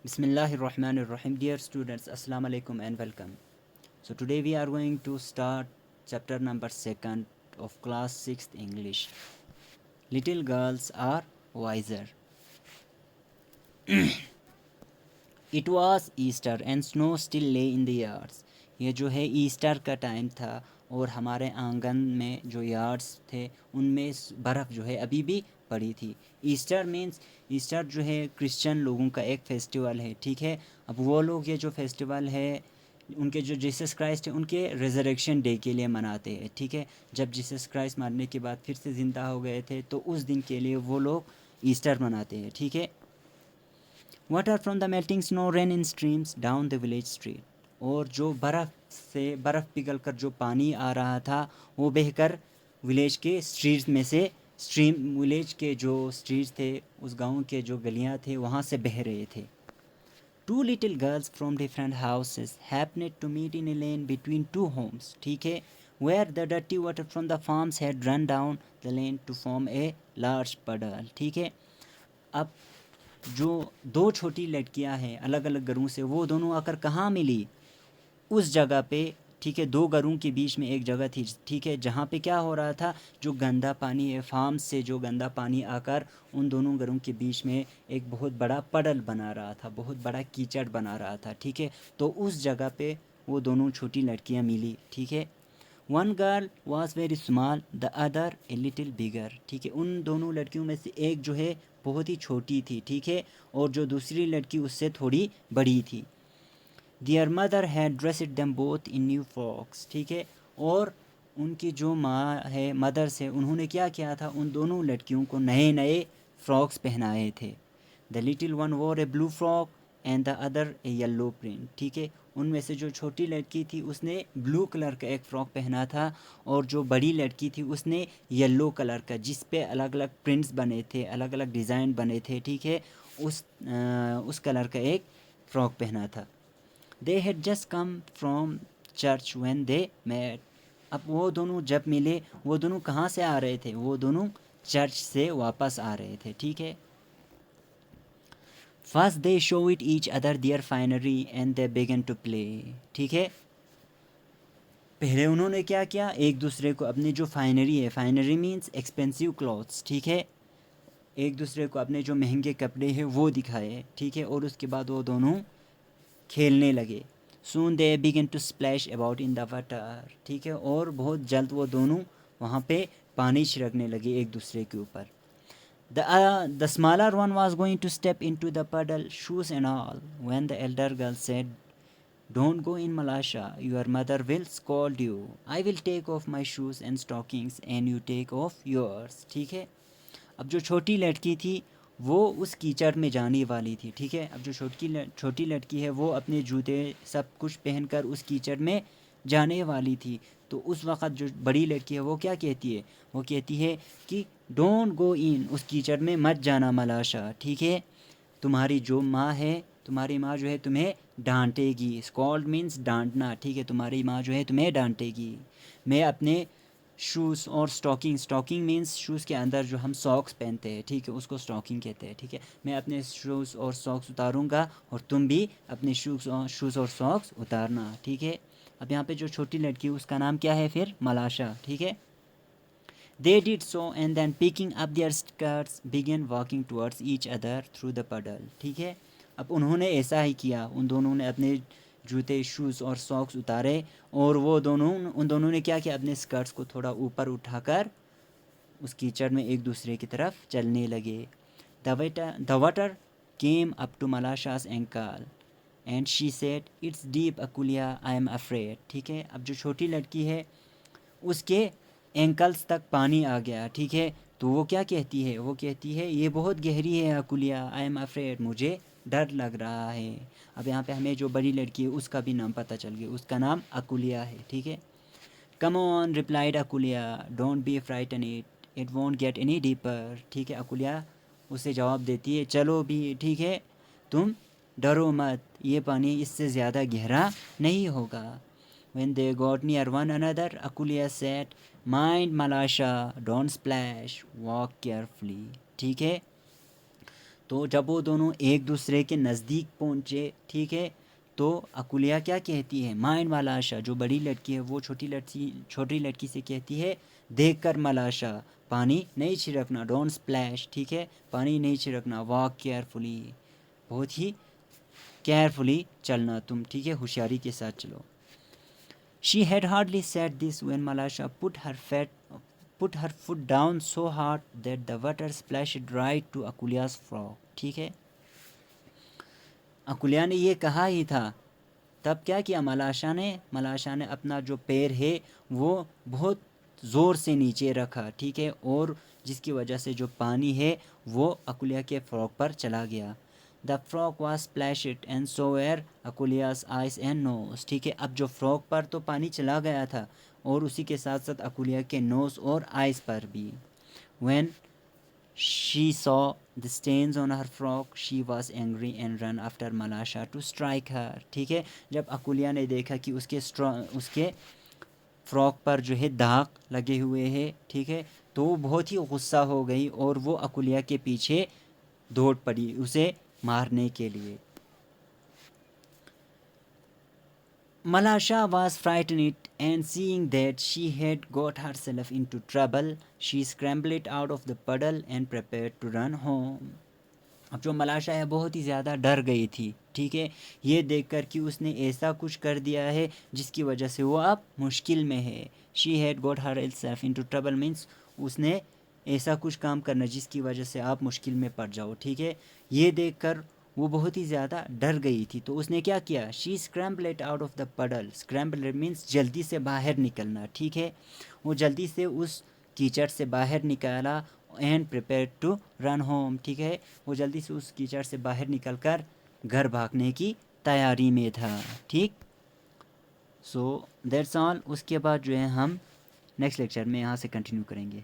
Bismillahirrahmanirrahim. Dear students, Assalamu alaikum and welcome. So today we are going to start chapter number 2nd of class 6th English. Little girls are wiser. It was Easter and snow still lay in the yards. ये जो है Easter का time था और हमारे आंगन में जो यार्ड्स थे उनमें बर्फ़ जो है अभी भी पड़ी थी. ईस्टर जो है क्रिश्चियन लोगों का एक फेस्टिवल है, ठीक है. अब वो लोग ये जो फेस्टिवल है उनके जो जीसस क्राइस्ट है उनके रिजरेक्शन डे के लिए मनाते हैं, ठीक है. जब जीसस क्राइस्ट मरने के बाद फिर से ज़िंदा हो गए थे तो उस दिन के लिए वो लोग ईस्टर मनाते हैं, ठीक है. Water from the melting snow ran in streams down the village street. और जो बर्फ़ पिघल कर जो पानी आ रहा था वो बहकर विलेज के स्ट्रीट्स में से विलेज के जो स्ट्रीट्स थे उस गांव के जो गलियां थे वहाँ से बह रहे थे. Two little girls from different houses happened to meet in a lane between two homes, ठीक है, where the dirty water from the farms had run down the lane to form a large puddle, ठीक है. अब जो दो छोटी लड़कियां हैं अलग अलग घरों से वो दोनों आकर कहाँ मिली, उस जगह पे, ठीक है. दो घरों के बीच में एक जगह थी, ठीक है, जहाँ पे क्या हो रहा था, जो गंदा पानी है फार्म से जो गंदा पानी आकर उन दोनों घरों के बीच में एक बहुत बड़ा पडल बना रहा था, बहुत बड़ा कीचड़ बना रहा था, ठीक है. तो उस जगह पे वो दोनों छोटी लड़कियाँ मिली, ठीक है. One girl was very small the other a little bigger, ठीक है. उन दोनों लड़कियों में से एक जो है बहुत ही छोटी थी, ठीक है, और जो दूसरी लड़की उससे थोड़ी बड़ी थी. Their mother had dressed them both in new frocks, ठीक है. और उनकी जो माँ है मदर से उन्होंने क्या किया था, उन दोनों लड़कियों को नए नए फ्रॉक्स पहनाए थे. The little one wore a blue frock and the other a yellow print, ठीक है. उनमें से जो छोटी लड़की थी उसने ब्लू कलर का एक फ़्रॉक पहना था और जो बड़ी लड़की थी उसने येलो कलर का जिस पे अलग अलग प्रिंट्स बने थे, अलग अलग डिज़ाइन बने थे, ठीक है, उस कलर का एक फ़्रॉक पहना था. They had just come from church when they met. अब वो दोनों जब मिले वो दोनों कहाँ से आ रहे थे, वो दोनों चर्च से वापस आ रहे थे, ठीक है. First they show it each other their finery and they began to play, ठीक है. पहले उन्होंने क्या किया, एक दूसरे को अपनी जो फाइनरी मीन्स एक्सपेंसिव क्लॉथ्स, ठीक है, एक दूसरे को अपने जो महंगे कपड़े हैं वो दिखाए, ठीक है. और उसके बाद वो दोनों खेलने लगे. Soon they began to splash about in the water, ठीक है. और बहुत जल्द वो दोनों वहाँ पे पानी छिड़कने लगे एक दूसरे के ऊपर. The smaller one was going to step into the puddle, shoes and all, when the elder girl said, "Don't go in, Malasha. Your mother will scold you. I will take off my shoes and stockings, and you take off yours." ठीक है. अब जो छोटी लड़की थी वो उस कीचड़ में जाने वाली थी, ठीक है. अब जो छोटी लड़की है वो अपने जूते सब कुछ पहनकर उस कीचड़ में जाने वाली थी. तो उस वक़्त जो बड़ी लड़की है वो क्या कहती है, वो कहती है कि डोंट गो इन, उस कीचड़ में मत जाना मलाशा, ठीक है. तुम्हारी जो माँ है, तुम्हारी माँ जो है तुम्हें डांटेगी. स्कॉल्ड मीन्स डांटना, ठीक है. तुम्हारी माँ जो है तुम्हें डांटेगी. मैं अपने शूज़ और स्टॉकिंग मीन्स शूज़ के अंदर जो हम सॉक्स पहनते हैं, ठीक है, उसको स्टॉकिंग कहते हैं, ठीक है. मैं अपने शूज़ और सॉक्स उतारूँगा और तुम भी अपने शूज़ और सॉक्स उतारना, ठीक है. अब यहाँ पे जो छोटी लड़की उसका नाम क्या है फिर, मलाशा, ठीक है. They did so and then picking up their skirts began walking towards each other through the puddle, ठीक है. अब उन्होंने ऐसा ही किया, उन दोनों ने अपने जूते शूज़ और सॉक्स उतारे और उन दोनों ने क्या किया, अपने स्कर्ट्स को थोड़ा ऊपर उठाकर उस कीचड़ में एक दूसरे की तरफ चलने लगे. The water came up to Malasha's ankle and she said, "It's deep, Akulia, I am afraid." ठीक है. अब जो छोटी लड़की है उसके एंकल्स तक पानी आ गया, ठीक है. तो वो क्या कहती है, वो कहती है ये बहुत गहरी है अकुलिया, आई एम अफ्रेड, मुझे डर लग रहा है. अब यहाँ पे हमें जो बड़ी लड़की है उसका भी नाम पता चल गया, उसका नाम अकुलिया है, ठीक है. Come on replied Akulia, don't be frightened, it won't get any deeper, ठीक है. अकुलिया उसे जवाब देती है, चलो भी, ठीक है, तुम डरो मत, ये पानी इससे ज़्यादा गहरा नहीं होगा. When they got near one another, Akulia said, "Mind, Malasha, don't splash, walk carefully." ठीक है. तो जब वो दोनों एक दूसरे के नज़दीक पहुँचे, ठीक है, तो अकुलिया क्या कहती है, माइन मलाशा, जो बड़ी लड़की है वो छोटी लड़की से कहती है, देख कर मलाशा, पानी नहीं छिड़कना, डोंट स्प्लैश, ठीक है, पानी नहीं छिड़कना, वॉक केयरफुली, बहुत ही केयरफुली चलना तुम, ठीक है, होशियारी के साथ चलो। She had hardly said this when Malasha put her foot down so hard that the water splashed right to Akulia's frock, ठीक है। अकुलिया ने ये कहा ही था, तब क्या किया मलाशा ने अपना जो पैर है वो बहुत ज़ोर से नीचे रखा, ठीक है, और जिसकी वजह से जो पानी है वो अकुलिया के फ्रॉक पर चला गया। The frock was splashed and so were Akulia's eyes and nose, ठीक है। अब जो फ्रॉक पर तो पानी चला गया था और उसी के साथ साथ अकुलिया के नोज़ और आइज़ पर भी। When she saw the stains on her frock, she was angry and ran after Malasha to strike her, ठीक है। जब अकुलिया ने देखा कि उसके फ्रॉक पर जो है दाग लगे हुए हैं, ठीक है, तो वो बहुत ही गुस्सा हो गई और वो अकुलिया के पीछे दौड़ पड़ी उसे मारने के लिए। Malasha was frightened, and seeing that she had got herself into trouble, she scrambled out of the puddle and prepared to run home. अब जो मलाशा है बहुत ही ज़्यादा डर गई थी, ठीक है, ये देखकर कि उसने ऐसा कुछ कर दिया है जिसकी वजह से वो अब मुश्किल में है। She had got herself into trouble means उसने ऐसा कुछ काम करना जिसकी वजह से आप मुश्किल में पड़ जाओ, ठीक है। ये देखकर वो बहुत ही ज़्यादा डर गई थी, तो उसने क्या किया, she scrambled out of the puddle, scrambled means जल्दी से बाहर निकलना, ठीक है, वो जल्दी से उस कीचड़ से बाहर निकाला and prepare to run home, ठीक है, वो जल्दी से उस कीचड़ से बाहर निकल कर घर भागने की तैयारी में था, ठीक। So that's all. उसके बाद जो है हम नेक्स्ट लेक्चर में यहाँ से कंटिन्यू करेंगे।